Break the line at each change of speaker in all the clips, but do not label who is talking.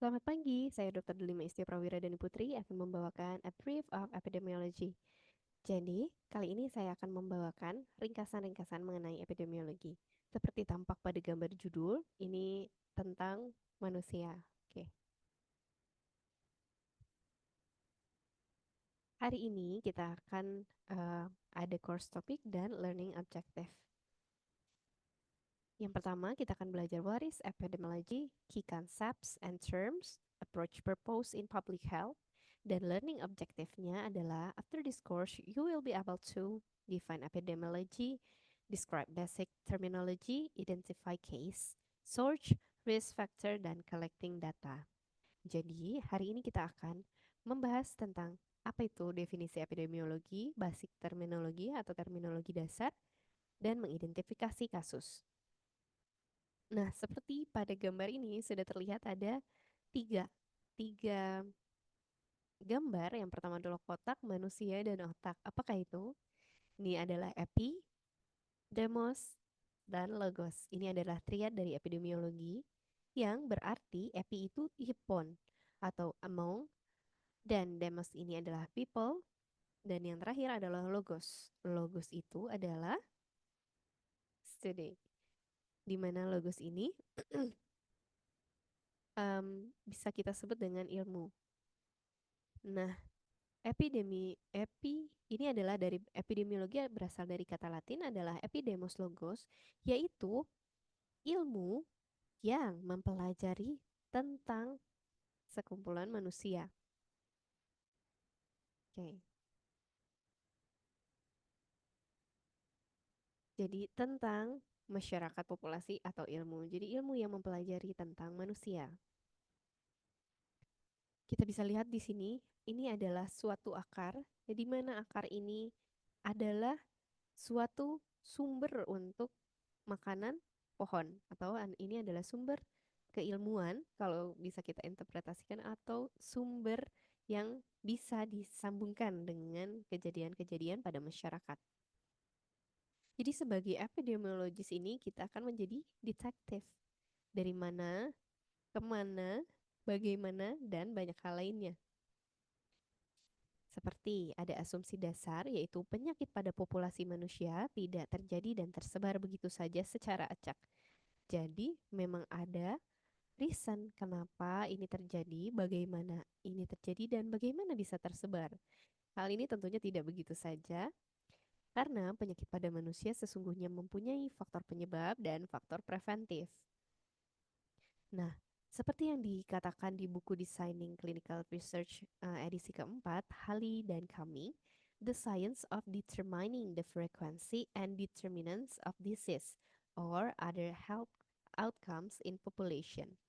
Selamat pagi, saya Dr. Delima Istia Prawira Dani Putri akan membawakan A Brief of Epidemiology. Jadi, kali ini saya akan membawakan ringkasan-ringkasan mengenai epidemiologi. Seperti tampak pada gambar judul, ini tentang manusia. Oke. Hari ini kita akan ada course topic dan learning objective. Yang pertama, kita akan belajar what is epidemiology, key concepts and terms, approach purpose in public health, dan learning objective-nya adalah after this course, you will be able to define epidemiology, describe basic terminology, identify case, search, risk factor, dan collecting data. Jadi, hari ini kita akan membahas tentang apa itu definisi epidemiologi, basic terminologi atau terminologi dasar, dan mengidentifikasi kasus. Nah, seperti pada gambar ini sudah terlihat ada tiga, tiga gambar. Yang pertama adalah kotak, manusia, dan otak. Apakah itu? Ini adalah epi, demos, dan logos. Ini adalah triad dari epidemiologi yang berarti epi itu hippon atau among, dan demos ini adalah people, dan yang terakhir adalah logos. Logos itu adalah study, di mana logos ini bisa kita sebut dengan ilmu. Nah, ini adalah dari epidemiologi, berasal dari kata Latin adalah epidemos logos, yaitu ilmu yang mempelajari tentang sekumpulan manusia. Oke. Jadi tentang masyarakat populasi atau ilmu. Jadi ilmu yang mempelajari tentang manusia. Kita bisa lihat di sini, ini adalah suatu akar, di mana akar ini adalah suatu sumber untuk makanan pohon, atau ini adalah sumber keilmuan kalau bisa kita interpretasikan, atau sumber yang bisa disambungkan dengan kejadian-kejadian pada masyarakat. Jadi sebagai epidemiologis ini kita akan menjadi detektif, dari mana, kemana, bagaimana, dan banyak hal lainnya. Seperti ada asumsi dasar, yaitu penyakit pada populasi manusia tidak terjadi dan tersebar begitu saja secara acak. Jadi memang ada reason kenapa ini terjadi, bagaimana ini terjadi, dan bagaimana bisa tersebar. Hal ini tentunya tidak begitu saja, karena penyakit pada manusia sesungguhnya mempunyai faktor penyebab dan faktor preventif. Nah, seperti yang dikatakan di buku Designing Clinical Research edisi keempat, Halley dan kami, The Science of Determining the Frequency and Determinants of Disease or Other Health Outcomes in Population.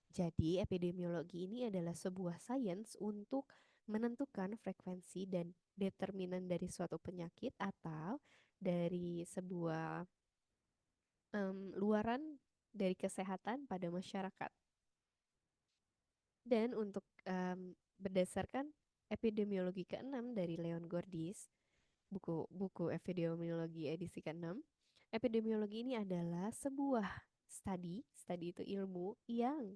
Jadi, epidemiologi ini adalah sebuah sains untuk menentukan frekuensi dan determinan dari suatu penyakit atau dari sebuah luaran dari kesehatan pada masyarakat. Dan untuk berdasarkan epidemiologi ke-6 dari Leon Gordis, buku epidemiologi edisi ke-6, epidemiologi ini adalah sebuah studi itu ilmu yang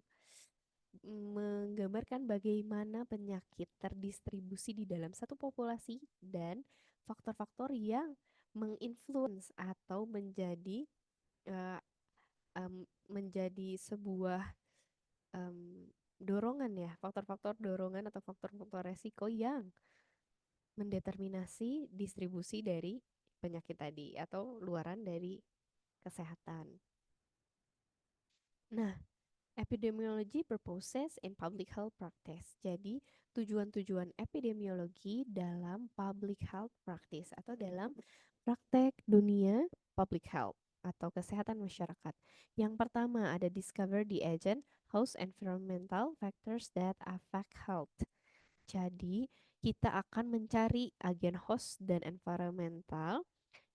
menggambarkan bagaimana penyakit terdistribusi di dalam satu populasi dan faktor-faktor yang menginfluence atau uh, menjadi sebuah dorongan, ya, faktor-faktor dorongan atau faktor-faktor resiko yang mendeterminasi distribusi dari penyakit tadi atau luaran dari kesehatan. Nah, epidemiology purposes in public health practice. Jadi, tujuan-tujuan epidemiologi dalam public health practice atau dalam praktek dunia public health atau kesehatan masyarakat. Yang pertama ada discover the agent, host, environmental factors that affect health. Jadi, kita akan mencari agen host dan environmental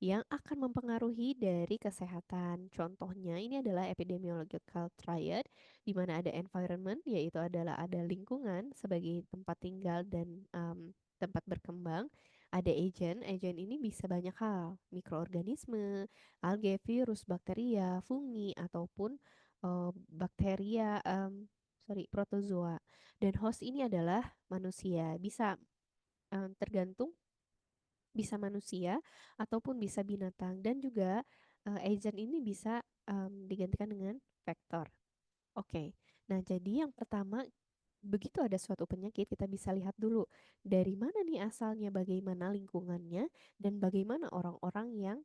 yang akan mempengaruhi dari kesehatan. Contohnya ini adalah epidemiological triad, di mana ada environment, yaitu adalah ada lingkungan sebagai tempat tinggal dan tempat berkembang. Ada agent, agent ini bisa banyak hal, mikroorganisme, algae, virus, bakteria, fungi, ataupun bakteria, sorry, protozoa. Dan host ini adalah manusia. Bisa tergantung, bisa manusia ataupun bisa binatang. Dan juga agent ini bisa digantikan dengan vektor. Oke. Nah, jadi yang pertama, begitu ada suatu penyakit, kita bisa lihat dulu dari mana nih asalnya, bagaimana lingkungannya, dan bagaimana orang-orang yang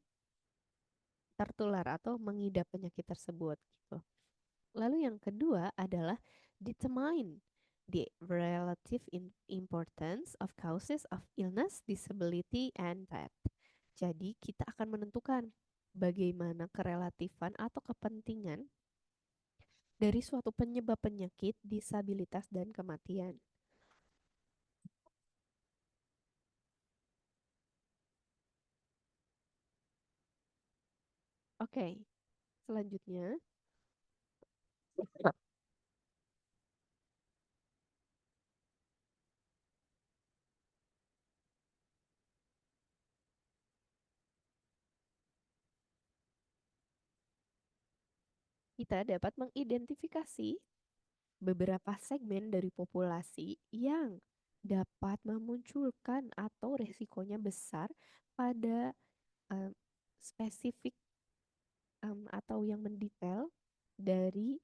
tertular atau mengidap penyakit tersebut gitu. Lalu yang kedua adalah determine the relative importance of causes of illness, disability, and death. Jadi kita akan menentukan bagaimana kerelatifan atau kepentingan dari suatu penyebab penyakit, disabilitas, dan kematian. Oke, selanjutnya kita dapat mengidentifikasi beberapa segmen dari populasi yang dapat memunculkan atau resikonya besar pada em, spesifik atau yang mendetail dari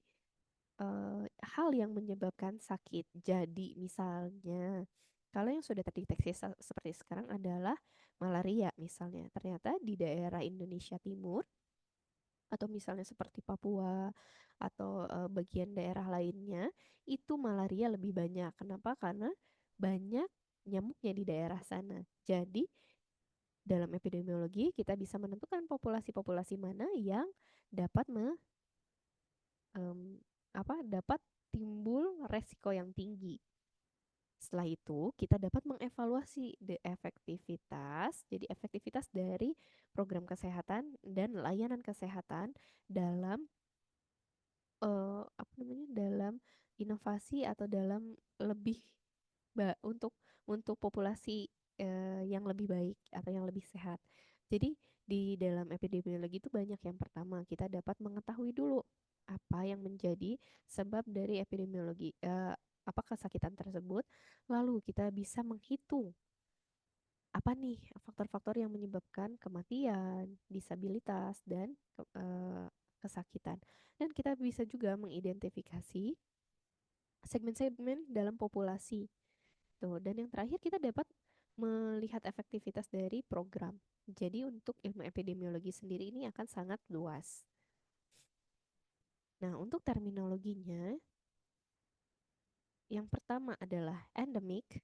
hal yang menyebabkan sakit. Jadi misalnya kalau yang sudah terdeteksi seperti sekarang adalah malaria misalnya. Ternyata di daerah Indonesia Timur atau misalnya seperti Papua atau bagian daerah lainnya itu malaria lebih banyak. Kenapa? Karena banyak nyamuknya di daerah sana. Jadi dalam epidemiologi kita bisa menentukan populasi-populasi mana yang dapat em, dapat timbul resiko yang tinggi. Setelah itu, kita dapat mengevaluasi jadi efektivitas dari program kesehatan dan layanan kesehatan dalam dalam inovasi atau dalam lebih untuk populasi yang lebih baik atau yang lebih sehat. Jadi di dalam epidemiologi itu banyak, yang pertama kita dapat mengetahui dulu apa yang menjadi sebab dari apa kesakitan tersebut, lalu kita bisa menghitung apa nih faktor-faktor yang menyebabkan kematian, disabilitas, dan kesakitan. Dan kita bisa juga mengidentifikasi segmen-segmen dalam populasi. Tuh, dan yang terakhir kita dapat melihat efektivitas dari program. Jadi untuk ilmu epidemiologi sendiri ini akan sangat luas. Nah, untuk terminologinya, yang pertama adalah endemic.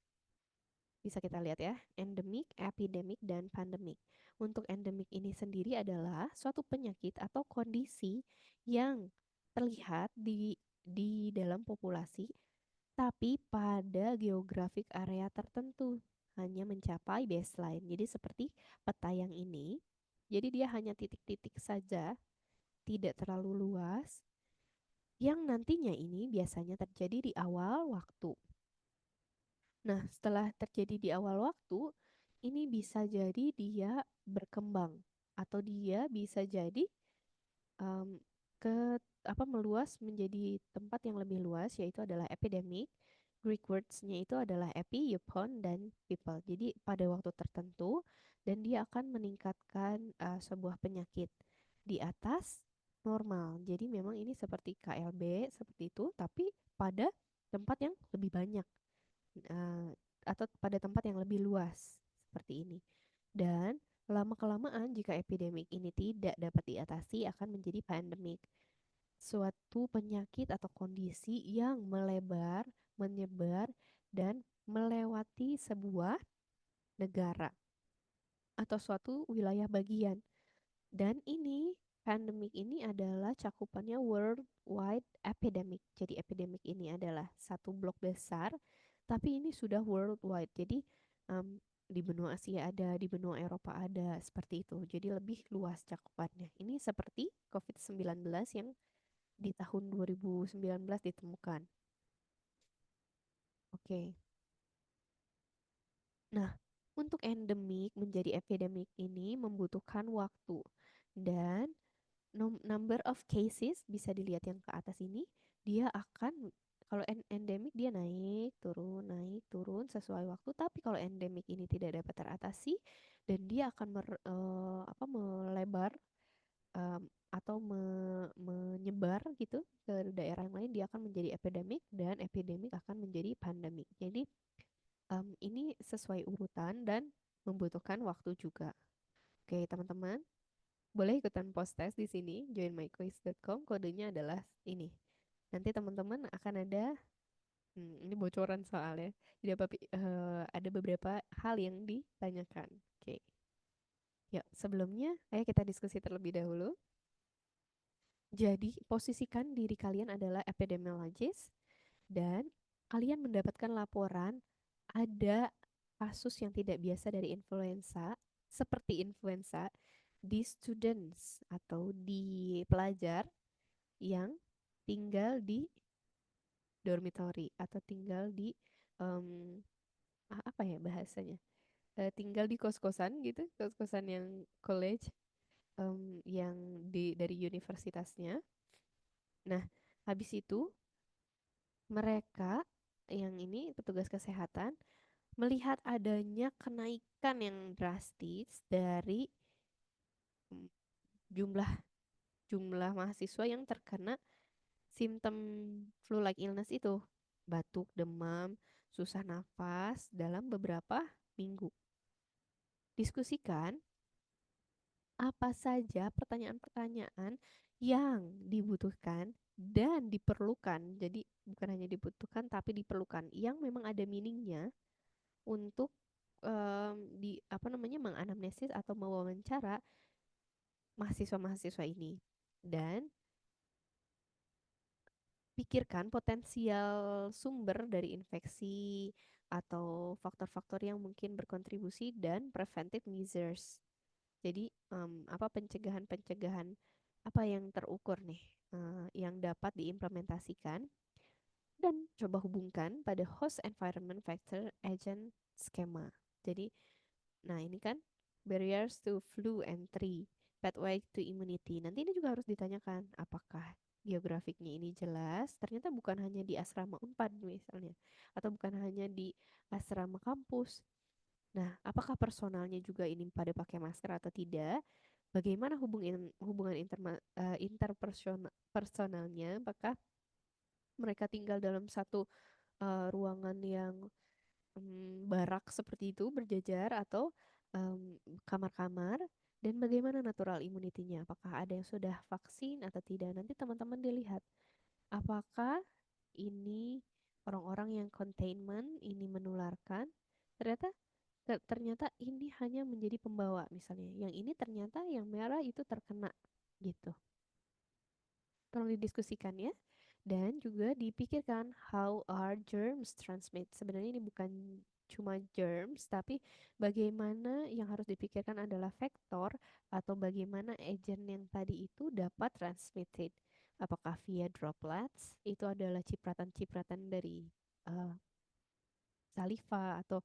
Bisa kita lihat ya, endemic, epidemic, dan pandemic. Untuk endemik ini sendiri adalah suatu penyakit atau kondisi yang terlihat di dalam populasi tapi pada geografik area tertentu hanya mencapai baseline. Jadi seperti peta yang ini, jadi dia hanya titik-titik saja, tidak terlalu luas, yang nantinya ini biasanya terjadi di awal waktu. Nah, setelah terjadi di awal waktu, ini bisa jadi dia berkembang atau dia bisa jadi em, ke meluas menjadi tempat yang lebih luas, yaitu adalah epidemic. Greek words-nya itu adalah epi, upon, dan people. Jadi pada waktu tertentu dan dia akan meningkatkan sebuah penyakit di atas normal. Jadi memang ini seperti KLB seperti itu, tapi pada tempat yang lebih banyak eh, atau pada tempat yang lebih luas seperti ini. Dan lama-kelamaan jika epidemik ini tidak dapat diatasi akan menjadi pandemik, suatu penyakit atau kondisi yang melebar, menyebar, dan melewati sebuah negara atau suatu wilayah bagian. Dan ini pandemik ini adalah cakupannya worldwide epidemic. Jadi epidemic ini adalah satu blok besar, tapi ini sudah worldwide. Jadi em, di benua Asia ada, di benua Eropa ada, seperti itu. Jadi lebih luas cakupannya. Ini seperti COVID-19 yang di tahun 2019 ditemukan. Oke. Nah, untuk endemik menjadi epidemik ini membutuhkan waktu dan number of cases bisa dilihat yang ke atas ini, dia akan Kalau endemik dia naik turun sesuai waktu. Tapi kalau endemik ini tidak dapat teratasi dan dia akan melebar em, atau menyebar gitu ke daerah yang lain, dia akan menjadi epidemik dan epidemik akan menjadi pandemik. Jadi ini sesuai urutan dan membutuhkan waktu juga. Oke, teman-teman, boleh ikutan post test di sini, joinmyquiz.com, kodenya adalah ini. Nanti teman-teman akan ada, ini bocoran soalnya. Jadi ada beberapa hal yang ditanyakan. Oke, yuk sebelumnya, ayo kita diskusi terlebih dahulu. Jadi, posisikan diri kalian adalah epidemiologist dan kalian mendapatkan laporan ada kasus yang tidak biasa dari influenza, seperti influenza di students atau di pelajar yang tinggal di dormitory atau tinggal di em, apa ya bahasanya? Tinggal di kos-kosan gitu, kos-kosan yang college yang dari universitasnya. Nah, habis itu mereka yang ini petugas kesehatan melihat adanya kenaikan yang drastis dari mm, jumlah jumlah mahasiswa yang terkena simptom flu-like illness itu, batuk, demam, susah nafas dalam beberapa minggu. Diskusikan apa saja pertanyaan-pertanyaan yang dibutuhkan dan diperlukan. Jadi bukan hanya dibutuhkan tapi diperlukan yang memang ada meaningnya untuk di apa namanya menganamnesis atau mewawancara mahasiswa-mahasiswa ini. Dan pikirkan potensial sumber dari infeksi atau faktor-faktor yang mungkin berkontribusi dan preventive measures. Jadi apa pencegahan-pencegahan apa yang terukur nih yang dapat diimplementasikan dan coba hubungkan pada host environment factor agent skema. Jadi, nah ini kan barriers to flu entry, pathway to immunity. Nanti ini juga harus ditanyakan apakah geografiknya ini jelas, ternyata bukan hanya di asrama Unpad misalnya, atau bukan hanya di asrama kampus. Nah, apakah personalnya juga ini pada pakai masker atau tidak? Bagaimana hubungan interpersonal personalnya? Apakah mereka tinggal dalam satu ruangan yang barak seperti itu berjajar atau kamar-kamar, dan bagaimana natural immunity-nya? Apakah ada yang sudah vaksin atau tidak? Nanti teman-teman dilihat apakah ini orang-orang yang containment ini menularkan. Ternyata ini hanya menjadi pembawa misalnya. Yang ini ternyata yang merah itu terkena gitu. Tolong didiskusikan ya. Dan juga dipikirkan how are germs transmit. Sebenarnya ini bukan cuma germs, tapi bagaimana yang harus dipikirkan adalah vektor atau bagaimana agent yang tadi itu dapat transmitted. Apakah via droplets, itu adalah cipratan-cipratan dari uh, saliva atau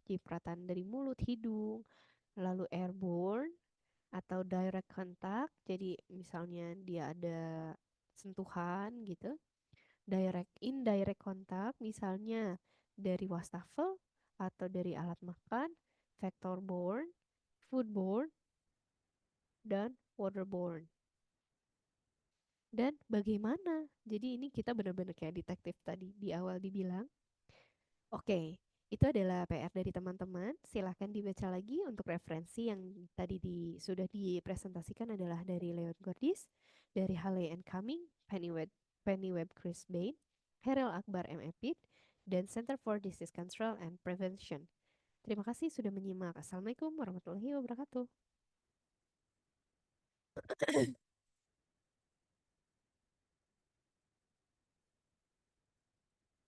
cipratan dari mulut, hidung, lalu airborne atau direct contact. Jadi misalnya dia ada sentuhan gitu. Indirect contact misalnya dari wastafel atau dari alat makan, vector-borne, foodborne, dan waterborne. Dan bagaimana? Jadi ini kita benar-benar kayak detektif tadi di awal dibilang. Oke, itu adalah PR dari teman-teman. Silahkan dibaca lagi untuk referensi yang tadi sudah dipresentasikan adalah dari Leon Gordis, dari Hale and Cumming, Pennyweb Chris Bain, Herel Akbar M. Epid, dan Center for Disease Control and Prevention. Terima kasih sudah menyimak. Assalamualaikum warahmatullahi wabarakatuh.